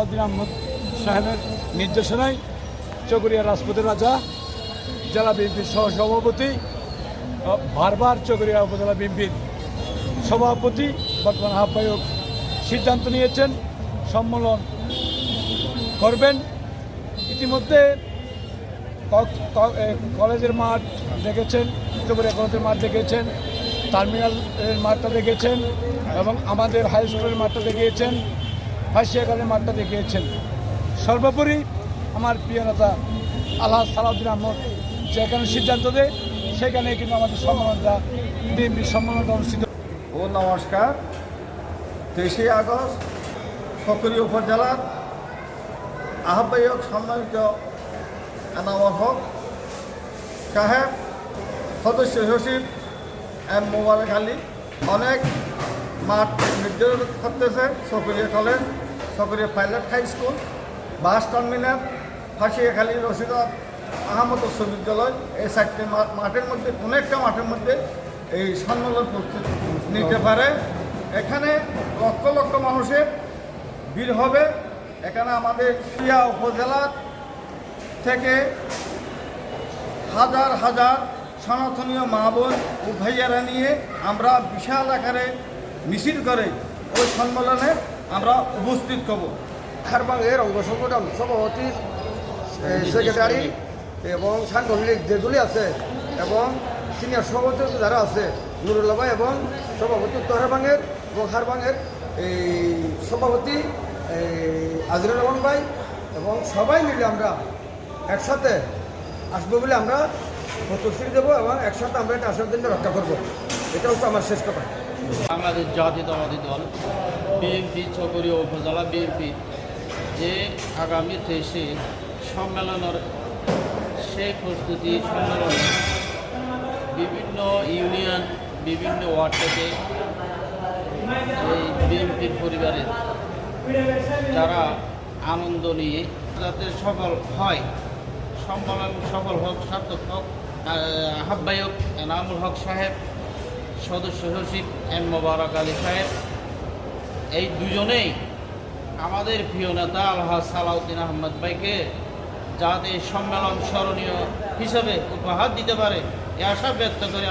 সালাউদ্দিন আহমদ সাহেবের নির্দেশনায় চকরিয়া রাজপথের রাজা জেলা বিএনপির সহসভাপতি বারবার চকরিয়া উপজেলা বিএনপির সভাপতি বর্তমান আহ্বায়ক সিদ্ধান্ত নিয়েছেন সম্মেলন করবেন। ইতিমধ্যে কলেজের মাঠ দেখেছেন, চকরিয়া কলেজের মাঠ দেখেছেন, টার্মিনালের মাঠটা দেখেছেন এবং আমাদের হাই স্কুলের মাঠটা দেখিয়েছেন, ফাঁসিয়াখালের মাঠটা দেখিয়েছেন। সর্বোপরি আমার প্রিয় নেতা আলহাজ সালাউদ্দিন আহমদ যেখানে সিদ্ধান্ত দেয় সেখানে কিন্তু আমাদের সম্মেলনটা বিএনপির সম্মেলনটা অনুষ্ঠিত। ও নমস্কার। 23 আগস্ট চকরিয়া উপজেলার আহ্বায়ক সম্মানিত এনামুল হক সাহেব, সদস্য সচিব এম মোবারক আলী অনেক মাঠ নির্ধারণ করতেছে। Chakaria college, Chakaria pilot high school, bus terminal, Fasiakhali Rashid Ahmed উচ্চ বিদ্যালয়, এই 4টে মাঠের মধ্যে কোনো একটা মাঠের মধ্যে এই সম্মেলন প্রস্তুত নিতে পারে। এখানে লক্ষ লক্ষ মানুষের ভিড় হবে। এখানে আমাদের চকরিয়া উপজেলা থেকে হাজার হাজার সনাতনীয় মা বোন ও ভাইয়ারা নিয়ে আমরা বিশাল আকারে মিছিল করে ওই সম্মেলনে আমরা উপস্থিত হব। খারবাংয়ের অঙ্গ সংগঠন সভাপতি, সেক্রেটারি এবং সাংগঠনিক যেগুলি আছে এবং সিনিয়র সভাপতি যারা আছে নুরুল্লাহ ভাই এবং সভাপতি উত্তর হারবাংয়ের এবং হারবাংয়ের এই সভাপতি আজিরুর রহমান ভাই এবং সবাই মিলে আমরা একসাথে আসবো বলে আমরা প্রতিশ্রুতি দেবো এবং একসাথে আমরা এটা আসার দিনটা রক্ষা করবো। এটা হচ্ছে আমার শেষ কথা। বাংলাদেশ জাতীয়তাবাদী দল বিএনপি চকরিয়া উপজেলা বিএনপি যে আগামী 23 সম্মেলনের সেই প্রস্তুতি সম্মেলনে বিভিন্ন ইউনিয়ন, বিভিন্ন ওয়ার্ড থেকে এই বিএনপির পরিবারের যারা আনন্দ নিয়ে যাতে সফল হয়, সম্মেলন সফল হোক, সার্থক হোক, আহ্বায়ক এনামুল হক সাহেব, সদস্য সচিব এম মোবারক আলী সাহেব, এই দুজনেই আমাদের প্রিয় নেতা আলহাজ সালাউদ্দিন আহমদ ভাইকে যাতে সম্মেলন স্মরণীয় হিসাবে উপহার দিতে পারে এ আশা ব্যক্ত করে